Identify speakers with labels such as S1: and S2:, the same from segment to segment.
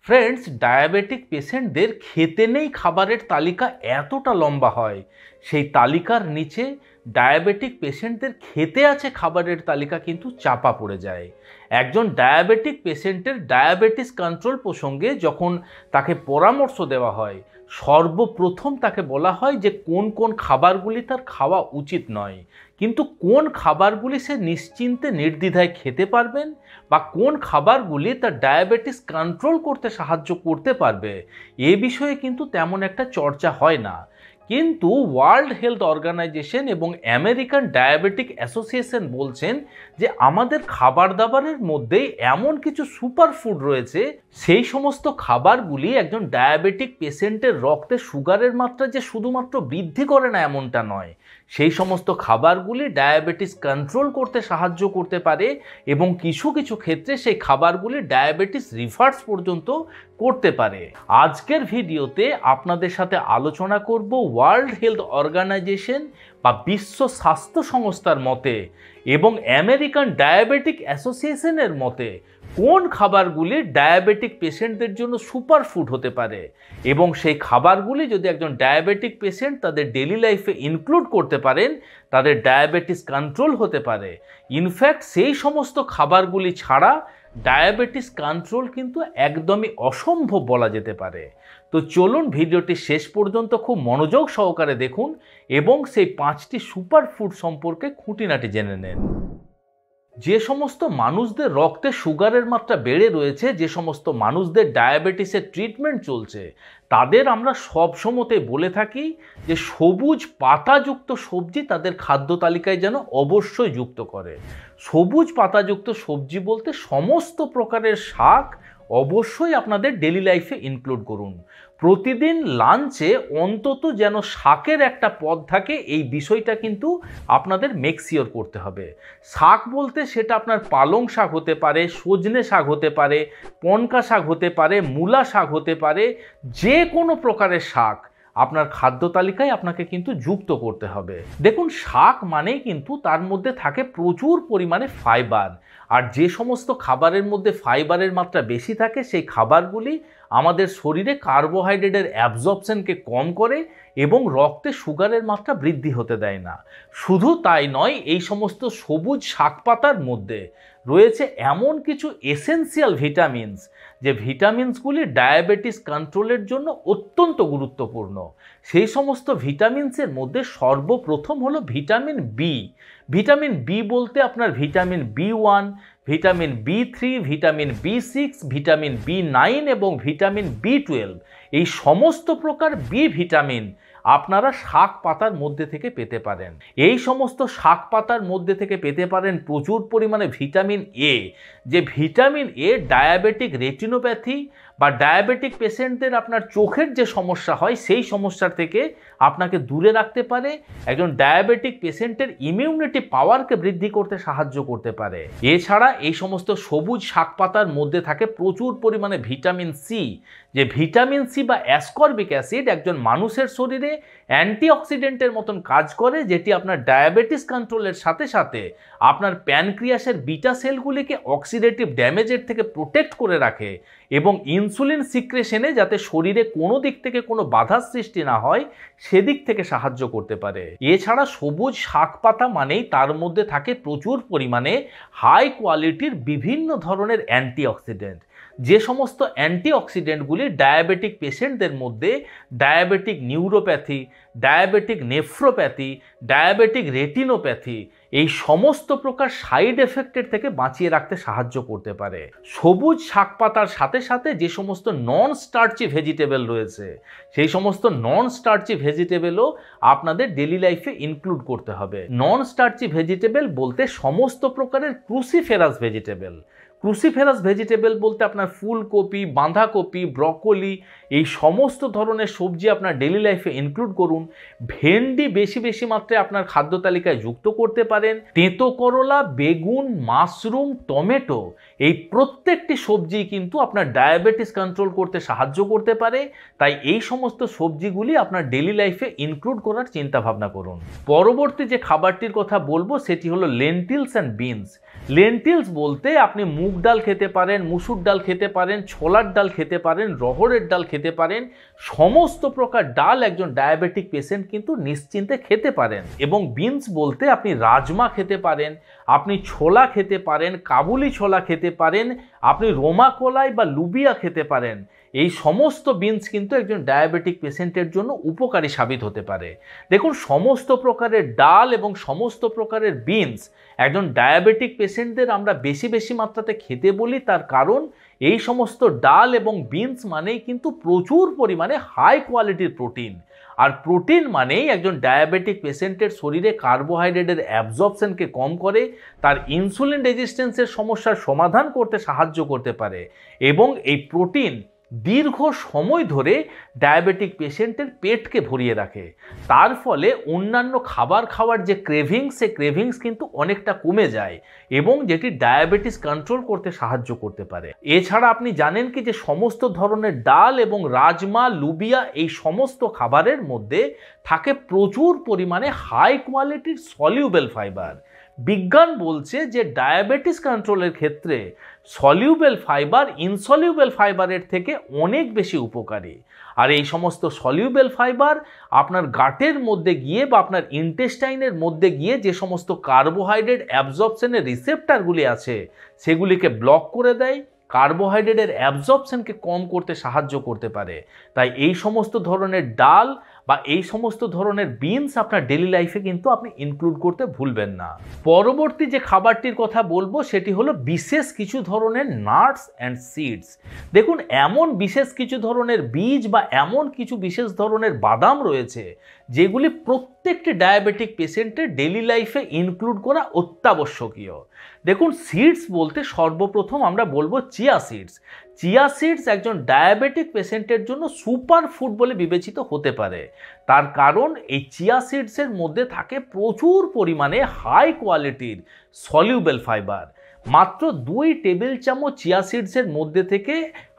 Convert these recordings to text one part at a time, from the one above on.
S1: Friends, diabetic পেশেন্টদের খেতে নেই খাবারের তালিকা এতটা লম্বা হয়, সেই তালিকার নিচে ডায়াবেটিক পেশেন্টদের খেতে আছে খাবারের তালিকা কিন্তু চাপা পড়ে যায়। একজন ডায়াবেটিক পেশেন্টের ডায়াবেটিস কন্ট্রোল প্রসঙ্গে যখন তাকে পরামর্শ দেওয়া হয়, সর্বপ্রথম তাকে বলা হয় যে কোন কোন খাবারগুলি তার খাওয়া উচিত নয়, কিন্তু কোন খাবারগুলি সে নিশ্চিন্তে নির্দ্বিধায় খেতে পারবেন বা কোন খাবারগুলি তার ডায়াবেটিস কন্ট্রোল করতে সাহায্য করতে পারবে, এ বিষয়ে কিন্তু তেমন একটা চর্চা হয় না। কিন্তু ওয়ার্ল্ড হেলথ অর্গানাইজেশন এবং আমেরিকান ডায়াবেটিক অ্যাসোসিয়েশন বলছেন যে আমাদের খাবার দাবারের মধ্যেই এমন কিছু সুপারফুড রয়েছে, সেই সমস্ত খাবারগুলি একজন ডায়াবেটিক পেশেন্টের রক্তে সুগারের মাত্রা যে শুধুমাত্র বৃদ্ধি করে না এমনটা নয়, সেই সমস্ত খাবারগুলি ডায়াবেটিস কন্ট্রোল করতে সাহায্য করতে পারে এবং কিছু কিছু ক্ষেত্রে সেই খাবারগুলি ডায়াবেটিস রিভার্স পর্যন্ত করতে পারে। আজকের ভিডিওতে আপনাদের সাথে আলোচনা করব ওয়ার্ল্ড হেলথ অর্গানাইজেশন বা বিশ্ব স্বাস্থ্য সংস্থার মতে এবং আমেরিকান ডায়াবেটিক অ্যাসোসিয়েশনের মতে কোন খাবারগুলি ডায়াবেটিক পেশেন্টদের জন্য সুপারফুড হতে পারে এবং সেই খাবারগুলি যদি একজন ডায়াবেটিক পেশেন্ট তাদের ডেইলি লাইফে ইনক্লুড করতে পারেন, তাদের ডায়াবেটিস কন্ট্রোল হতে পারে। ইনফ্যাক্ট সেই সমস্ত খাবারগুলি ছাড়া ডায়াবেটিস কন্ট্রোল কিন্তু একদমই অসম্ভব বলা যেতে পারে। তো চলুন ভিডিওটি শেষ পর্যন্ত খুব মনোযোগ সহকারে দেখুন এবং সেই 5টি সুপারফুড সম্পর্কে খুঁটিনাটি জেনে নেন। যে সমস্ত মানুষদের রক্তে সুগারের মাত্রা বেড়ে রয়েছে, যে সমস্ত মানুষদের ডায়াবেটিসের ট্রিটমেন্ট চলছে, তাদের আমরা সব সময়তে বলে থাকি যে সবুজ পাতাযুক্ত সবজি তাদের খাদ্য তালিকায় যেন অবশ্যই যুক্ত করে। সবুজ পাতাযুক্ত সবজি বলতে সমস্ত প্রকারের শাক অবশ্যই আপনাদের ডেইলি লাইফে ইনক্লুড করুন। প্রতিদিন লাঞ্চে অন্তত যেন শাকের একটা পদ থাকে, এই বিষয়টা কিন্তু আপনাদের মেক শিওর করতে হবে। শাক বলতে সেটা আপনার পালং শাক হতে পারে, সজনে শাক হতে পারে, পনকা শাক হতে পারে, মূলা শাক হতে পারে, যে কোনো প্রকারের শাক আপনার খাদ্য তালিকায় আপনাকে কিন্তু যুক্ত করতে হবে। দেখুন, শাক মানেই কিন্তু তার মধ্যে থাকে প্রচুর পরিমাণে ফাইবার, আর যে সমস্ত খাবারের মধ্যে ফাইবারের মাত্রা বেশি থাকে সেই খাবারগুলি আমাদের শরীরে কার্বোহাইড্রেটের অ্যাবজর্পশনকে কম করে এবং রক্তে সুগারের মাত্রা বৃদ্ধি হতে দেয় না। শুধু তাই নয়, এই সমস্ত সবুজ শাকপাতার মধ্যে রয়েছে এমন কিছু এসেনশিয়াল ভিটামিনস, যে ভিটামিনসগুলি ডায়াবেটিস কন্ট্রোলের জন্য অত্যন্ত গুরুত্বপূর্ণ। সেই সমস্ত ভিটামিনসের মধ্যে সর্বপ্রথম হলো ভিটামিন বি। ভিটামিন বি বলতে আপনার vitamin B one, vitamin বি3, vitamin বি6, vitamin বি9 এবং ভিটামিন বি12, এই সমস্ত প্রকার বি ভিটামিন আপনারা শাক পাতার মধ্যে থেকে পেতে পারেন। এই সমস্ত শাক পাতার মধ্যে থেকে পেতে পারেন প্রচুর পরিমাণে ভিটামিন এ, যে ভিটামিন এ ডায়াবেটিক রেটিনোপ্যাথি বা ডায়াবেটিক পেশেন্টদের আপনার চোখের যে সমস্যা হয় সেই সমস্যার থেকে আপনাকে দূরে রাখতে পারে, একজন ডায়াবেটিক পেশেন্টের ইমিউনিটি পাওয়ারকে বৃদ্ধি করতে সাহায্য করতে পারে। এছাড়া এই সমস্ত সবুজ শাক পাতার মধ্যে থাকে প্রচুর পরিমাণে ভিটামিন সি, যে ভিটামিন সি বা অ্যাসকর্বিক অ্যাসিড একজন মানুষের শরীরে অ্যান্টিঅক্সিডেন্টের মতন কাজ করে, যেটি আপনার ডায়াবেটিস কন্ট্রোলের সাথে সাথে আপনার প্যানক্রিয়াসের বিটা সেলগুলিকে অক্সিডেটিভ ড্যামেজের থেকে প্রোটেক্ট করে রাখে এবং ইনসুলিন সিক্রেশনে যাতে শরীরে কোনো দিক থেকে কোনো বাধার সৃষ্টি না হয় সেদিক থেকে সাহায্য করতে পারে। এছাড়া সবুজ শাক পাতা মানেই তার মধ্যে থাকে প্রচুর পরিমাণে হাই কোয়ালিটির বিভিন্ন ধরনের অ্যান্টিঅক্সিডেন্ট, যে সমস্ত অ্যান্টিঅক্সিডেন্টগুলি ডায়াবেটিক পেশেন্টদের মধ্যে diabetic neuropathy, diabetic nephropathy, diabetic retinopathy, এই সমস্ত প্রকার সাইড এফেক্টের থেকে বাঁচিয়ে রাখতে সাহায্য করতে পারে। সবুজ শাক পাতার সাথে সাথে যে সমস্ত নন স্টার্চি ভেজিটেবল রয়েছে, সেই সমস্ত নন স্টার্চি ভেজিটেবলও আপনাদের ডেইলি লাইফে ইনক্লুড করতে হবে। নন স্টার্চি ভেজিটেবল বলতে সমস্ত প্রকারের ক্রুসিফেরাস ভেজিটেবল। ক্রুসিফেরাস ভেজিটেবল বলতে আপনার ফুলকপি, বাঁধাকপি, ব্রকোলি, এই সমস্ত ধরনের সবজি আপনার ডেইলি লাইফে ইনক্লুড করুন। ভেন্ডি বেশি বেশি মাত্রায় আপনার খাদ্য তালিকায় যুক্ত করতে পারেন। তেঁতো করলা, বেগুন, মাশরুম, টমেটো, এই প্রত্যেকটি সবজি কিন্তু আপনার ডায়াবেটিস কন্ট্রোল করতে সাহায্য করতে পারে। তাই এই সমস্ত সবজিগুলি আপনার ডেইলি লাইফে ইনক্লুড করার চিন্তা ভাবনা করুন। পরবর্তী যে খাবারটির কথা বলবো সেটি হলো লেন্টিলস অ্যান্ড বিনস। লেন্টিলস বলতে আপনি মুগ ডাল খেতে পারেন, মুসুর ডাল খেতে পারেন, ছোলার ডাল খেতে পারেন, রহড়ের ডাল খেতে পারেন। সমস্ত প্রকার ডাল একজন ডায়াবেটিক পেশেন্ট কিন্তু নিশ্চিন্তে খেতে পারেন। এবং বিনস বলতে আপনি রাজমা খেতে পারেন, আপনি ছোলা খেতে পারেন, কাবুলি ছোলা খেতে পারেন, আপনি রোমা কলাই বা লুবিয়া খেতে পারেন। এই সমস্ত বিনস কিন্তু একজন ডায়াবেটিক পেশেন্টের জন্য উপকারী সাবিত হতে পারে। দেখুন, সমস্ত প্রকারের ডাল এবং সমস্ত প্রকারের বিনস একজন ডায়াবেটিক পেশেন্টদের আমরা বেশি বেশি মাত্রাতে খেতে বলি, তার কারণ এই সমস্ত ডাল এবং বিনস মানেই কিন্তু প্রচুর পরিমাণে হাই কোয়ালিটির প্রোটিন। আর প্রোটিন মানেই একজন ডায়াবেটিক পেশেন্টের শরীরে কার্বোহাইড্রেটের অ্যাবজর্পশনকে কম করে, তার ইনসুলিন রেজিস্ট্যান্সের সমস্যার সমাধান করতে সাহায্য করতে পারে। এবং এই প্রোটিন দীর্ঘ সময় ধরে ডায়াবেটিক পেশেন্টের পেটকে ভরিয়ে রাখে। তার ফলে অন্যান্য খাবার খাওয়ার যে ক্রেভিংস, সে ক্রেভিংস কিন্তু অনেকটা কমে যায় এবং যেটি ডায়াবেটিস কন্ট্রোল করতে সাহায্য করতে পারে। এছাড়া আপনি জানেন কি যে সমস্ত ধরনের ডাল এবং রাজমা, লুবিয়া এই সমস্ত খাবারের মধ্যে থাকে প্রচুর পরিমাণে হাই কোয়ালিটির সলিউবেল ফাইবার। বিজ্ঞান বলছে যে ডায়াবেটিস কন্ট্রোলের ক্ষেত্রে সলিউবেল ফাইবার ইনসলিউবেল ফাইবারের থেকে অনেক বেশি উপকারী। আর এই সমস্ত সলিউবেল ফাইবার আপনার গাটের মধ্যে গিয়ে বা আপনার ইন্টেস্টাইনের মধ্যে গিয়ে যে সমস্ত কার্বোহাইড্রেট অ্যাবজর্পশনের রিসেপ্টরগুলি আছে সেগুলিকে ব্লক করে দেয়, কার্বোহাইড্রেটের অ্যাবজর্পশনকে কম করতে সাহায্য করতে পারে। তাই এই সমস্ত ধরনের ডাল বা এই সমস্ত ধরনের বিনস আপনার ডেইলি লাইফে কিন্তু আপনি ইনক্লুড করতে ভুলবেন না। পরবর্তী যে খাবারটির কথা বলবো সেটি হলো বিশেষ কিছু ধরনের নাটস অ্যান্ড সিডস। দেখুন, এমন বিশেষ কিছু ধরনের বীজ বা এমন কিছু বিশেষ ধরনের বাদাম রয়েছে যেগুলি প্রত্যেকটি ডায়াবেটিক পেশেন্টের ডেইলি লাইফে ইনক্লুড করা অত্যাবশ্যকীয়। দেখুন, সিডস বলতে সর্বপ্রথম আমরা বলবো চিয়া সিডস। চিয়া সিডস একজন ডায়াবেটিক পেশেন্টের জন্য সুপার ফুড বলে বিবেচিত হতে পারে। তার কারণ এই চিয়া সিডসের মধ্যে থাকে প্রচুর পরিমাণে হাই কোয়ালিটির সলিউবেল ফাইবার। মাত্র 2 টেবিল চামচ চিয়া সিডসের মধ্যে থেকে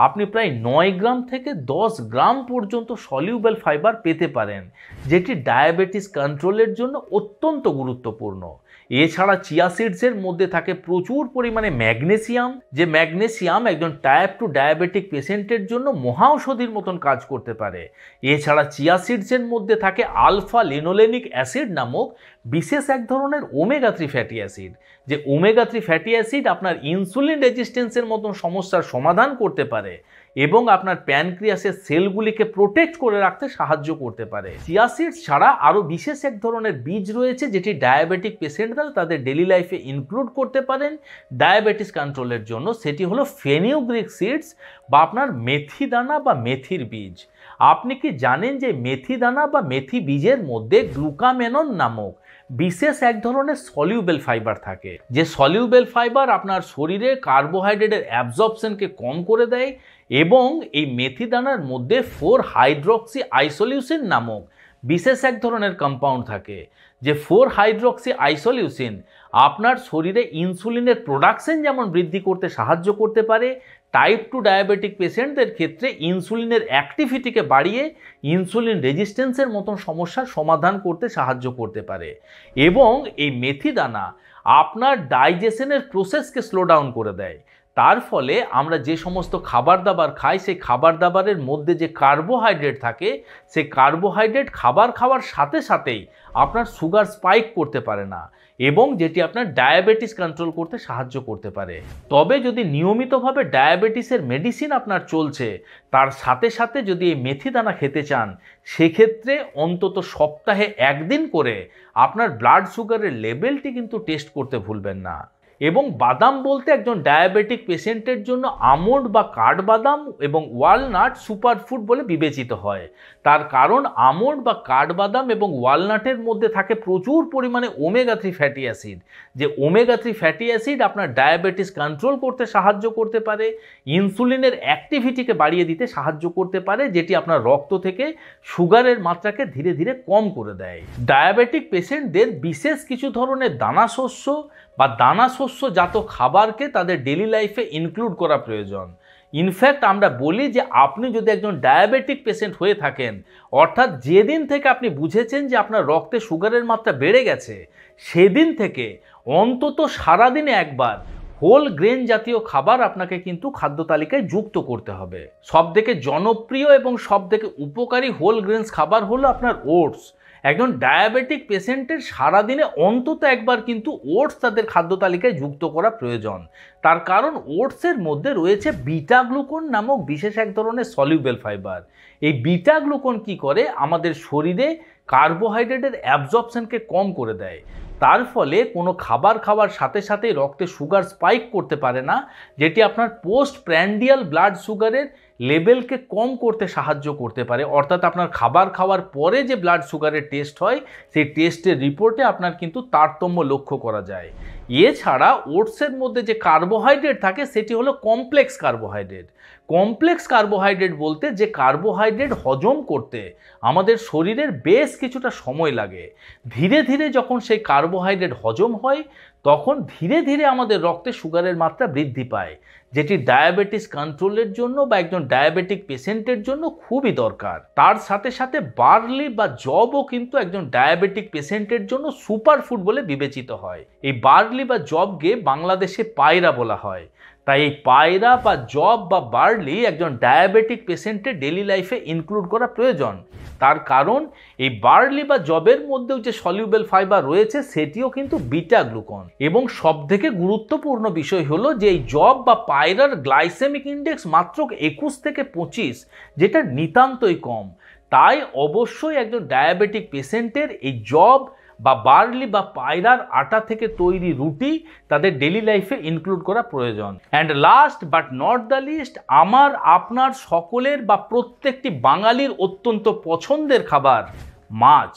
S1: আপনি প্রায় 9 গ্রাম থেকে 10 গ্রাম পর্যন্ত সলিউবেল ফাইবার পেতে পারেন, যেটি ডায়াবেটিস কন্ট্রোলের জন্য অত্যন্ত গুরুত্বপূর্ণ। এছাড়া চিয়া সিডসের মধ্যে থাকে প্রচুর পরিমাণে ম্যাগনেসিয়াম, যে ম্যাগনেসিয়াম একজন টাইপ 2 ডায়াবেটিক পেশেন্টের জন্য মহাঔষধির মতন কাজ করতে পারে। এছাড়া চিয়া সিডসের মধ্যে থাকে আলফা লিনোলেনিক অ্যাসিড নামক বিশেষ এক ধরনের ওমেগা 3 ফ্যাটি অ্যাসিড, যে ওমেগা 3 ফ্যাটি অ্যাসিড আপনার ইনসুলিন রেজিস্ট্যান্সের মতন সমস্যার সমাধান করতে পারে এবং আপনার প্যানক্রিয়াসের সেলগুলিকে প্রোটেক্ট করে রাখতে সাহায্য করতে পারে। চিয়া সিডস ছাড়া আরও বিশেষ এক ধরনের বীজ রয়েছে যেটি ডায়াবেটিক পেশেন্টরা তাদের ডেইলি লাইফে ইনক্লুড করতে পারেন ডায়াবেটিস কন্ট্রোলের জন্য। সেটি হলো ফেনিগ্রিক সিডস বা আপনার মেথি দানা বা মেথির বীজ। আপনি কি জানেন যে মেথি দানা বা মেথি বীজের মধ্যে গ্লুকামেনন নামক বিশেষ এক ধরনের সলিউবেল ফাইবার থাকে, যে সলিউবেল ফাইবার আপনার শরীরে কার্বোহাইড্রেটের অ্যাবজর্পশনকে কম করে দেয়। এবং এই মেথি দানার মধ্যে 4 হাইড্রক্সি আইসোলিউসিন নামক বিশেষ এক ধরনের কম্পাউন্ড থাকে, যে 4 হাইড্রক্সি আইসোলিউসিন আপনার শরীরে ইনসুলিনের প্রোডাকশন যেমন বৃদ্ধি করতে সাহায্য করতে পারে, টাইপ 2 ডায়াবেটিক পেশেন্টদের ক্ষেত্রে ইনসুলিনের অ্যাক্টিভিটিকে বাড়িয়ে ইনসুলিন রেজিস্ট্যান্সের মতন সমস্যার সমাধান করতে সাহায্য করতে পারে। এবং এই মেথি দানা আপনার ডাইজেশনের প্রসেসকে স্লো ডাউন করে দেয়। তার ফলে আমরা যে সমস্ত খাবার দাবার খাই সেই খাবার দাবারের মধ্যে যে কার্বোহাইড্রেট থাকে সেই কার্বোহাইড্রেট খাবার খাওয়ার সাথে সাথেই আপনার সুগার স্পাইক করতে পারে না এবং যেটি আপনার ডায়াবেটিস কন্ট্রোল করতে সাহায্য করতে পারে। তবে যদি নিয়মিতভাবে ডায়াবেটিসের মেডিসিন আপনার চলছে, তার সাথে সাথে যদি এই মেথি দানা খেতে চান, সেক্ষেত্রে অন্তত সপ্তাহে 1 দিন করে আপনার ব্লাড সুগারের লেভেলটি কিন্তু টেস্ট করতে ভুলবেন না। এবং বাদাম বলতে একজন ডায়াবেটিক পেশেন্টের জন্য আমন্ড বা কাঠবাদাম এবং ওয়ালনাট সুপারফুড বলে বিবেচিত হয়। তার কারণ আমন্ড বা কাঠবাদাম এবং ওয়ালনাটের মধ্যে থাকে প্রচুর পরিমাণে ওমেগা 3 ফ্যাটি অ্যাসিড, যে ওমেগা 3 ফ্যাটি অ্যাসিড আপনার ডায়াবেটিস কন্ট্রোল করতে সাহায্য করতে পারে, ইনসুলিনের অ্যাক্টিভিটিকে বাড়িয়ে দিতে সাহায্য করতে পারে, যেটি আপনার রক্ত থেকে সুগারের মাত্রাকে ধীরে ধীরে কম করে দেয়। ডায়াবেটিক পেশেন্টদের বিশেষ কিছু ধরনের দানাশস্য বা দানাশস্যজাত খাবারকে তাদের ডেইলি লাইফে ইনক্লুড করা প্রয়োজন। ইনফ্যাক্ট আমরা বলি যে আপনি যদি একজন ডায়াবেটিক পেশেন্ট হয়ে থাকেন, অর্থাৎ যেদিন থেকে আপনি বুঝেছেন যে আপনার রক্তে সুগারের মাত্রা বেড়ে গেছে, সেদিন থেকে অন্তত সারাদিনে একবার হোল গ্রেন জাতীয় খাবার আপনাকে কিন্তু খাদ্য তালিকায় যুক্ত করতে হবে। সবথেকে জনপ্রিয় এবং সবথেকে উপকারী হোল গ্রেনস খাবার হলো আপনার ওটস। একজন ডায়াবেটিক পেশেন্টের সারাদিনে অন্তত একবার কিন্তু ওটস তাদের খাদ্য তালিকায় যুক্ত করা প্রয়োজন। তার কারণ ওটসের মধ্যে রয়েছে বিটা গ্লুকন নামক বিশেষ এক ধরনের সলিউবেল ফাইবার। এই বিটা গ্লুকন কি করে, আমাদের শরীরে কার্বোহাইড্রেটের অ্যাবজর্পশনকে কম করে দেয়। তার ফলে কোনো খাবার খাওয়ার সাথে সাথে রক্তে সুগার স্পাইক করতে পারে না, যেটি আপনার পোস্ট প্র্যান্ডিয়াল ব্লাড সুগারের লেভেলকে কম করতে সাহায্য করতে পারে। অর্থাৎ আপনার খাবার খাওয়ার পরে যে ব্লাড সুগারের টেস্ট হয়, সেই টেস্টের রিপোর্টে আপনার কিন্তু তারতম্য লক্ষ্য করা যায়। এছাড়া ওটসের মধ্যে যে কার্বোহাইড্রেট থাকে সেটি হলো কমপ্লেক্স কার্বোহাইড্রেট। কমপ্লেক্স কার্বোহাইড্রেট বলতে যে কার্বোহাইড্রেট হজম করতে আমাদের শরীরের বেশ কিছুটা সময় লাগে। ধীরে ধীরে যখন সেই কার্বোহাইড্রেট হজম হয়, তখন ধীরে ধীরে আমাদের রক্তে সুগারের মাত্রা বৃদ্ধি পায়, যেটি ডায়াবেটিস কন্ট্রোলের জন্য বা একজন ডায়াবেটিক পেশেন্টের জন্য খুবই দরকার। তার সাথে সাথে বার্লি বা জবও কিন্তু একজন ডায়াবেটিক পেশেন্টের জন্য সুপারফুড বলে বিবেচিত হয়। এই বার্লি বা জবকে বাংলাদেশে পায়রা বলা হয়। তাই এই পায়রা বা জব বা বার্লি একজন ডায়াবেটিক পেশেন্টের ডেইলি লাইফে ইনক্লুড করা প্রয়োজন। তার কারণ এই বার্লি বা জবের মধ্যেও যে সলিউবেল ফাইবার রয়েছে সেটিও কিন্তু বিটা গ্লুকন। এবং সবথেকে গুরুত্বপূর্ণ বিষয় হলো যে এই জব বা পায়রার গ্লাইসেমিক ইন্ডেক্স মাত্র 21 থেকে 25, যেটা নিতান্তই কম। তাই অবশ্যই একজন ডায়াবেটিক পেশেন্টের এই জব বা বার্লি বা পায়রার আটা থেকে তৈরি রুটি তাদের ডেইলি লাইফে ইনক্লুড করা প্রয়োজন। And last but not the list, আমার আপনার সকলের বা প্রত্যেকটি বাঙালির অত্যন্ত পছন্দের খাবার মাছ।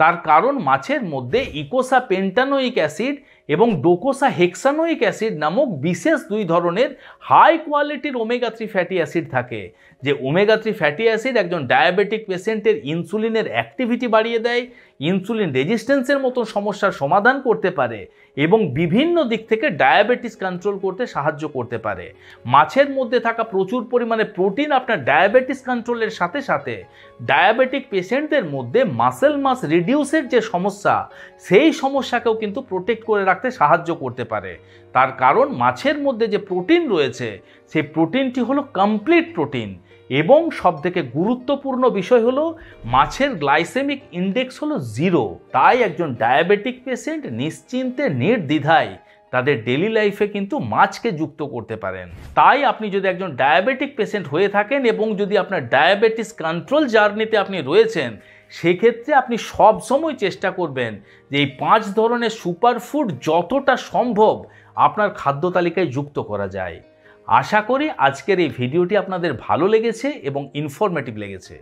S1: তার কারণ মাছের মধ্যে ইকোসা পেন্টানোইক অ্যাসিড এবং ডোকোসা হেক্সানোইক অ্যাসিড নামক বিশেষ দুই ধরনের হাই কোয়ালিটির ওমেগা 3 ফ্যাটি অ্যাসিড থাকে, যে ওমেগা 3 ফ্যাটি অ্যাসিড একজন ডায়াবেটিক পেশেন্টের ইনসুলিনের অ্যাক্টিভিটি বাড়িয়ে দেয়, ইনসুলিন রেজিস্ট্যান্সের মতো সমস্যার সমাধান করতে পারে এবং বিভিন্ন দিক থেকে ডায়াবেটিস কন্ট্রোল করতে সাহায্য করতে পারে। মাছের মধ্যে থাকা প্রচুর পরিমাণে প্রোটিন আপনার ডায়াবেটিস কন্ট্রোলের সাথে সাথে ডায়াবেটিক পেশেন্টদের মধ্যে মাসেল মাস রিডিউসের যে সমস্যা, সেই সমস্যাকেও কিন্তু প্রোটেক্ট করে রাখতে সাহায্য করতে পারে। তার কারণ মাছের মধ্যে যে প্রোটিন রয়েছে, সেই প্রোটিনটি হলো কমপ্লিট প্রোটিন। এবং সবথেকে গুরুত্বপূর্ণ বিষয় হলো মাছের গ্লাইসেমিক ইন্ডেক্স হলো 0। তাই একজন ডায়াবেটিক পেশেন্ট নিশ্চিন্তে নির্দ্বিধায় তাদের ডেইলি লাইফে কিন্তু মাছকে যুক্ত করতে পারেন। তাই আপনি যদি একজন ডায়াবেটিক পেশেন্ট হয়ে থাকেন এবং যদি আপনার ডায়াবেটিস কন্ট্রোল জার্নিতে আপনি রয়েছেন, সেক্ষেত্রে আপনি সব সময় চেষ্টা করবেন যে এই 5 ধরনের সুপারফুড যতটা সম্ভব আপনার খাদ্য তালিকায় যুক্ত করা যায়। আশা করি আজকের এই ভিডিওটি আপনাদের ভালো লেগেছে এবং ইনফরমেটিভ লেগেছে।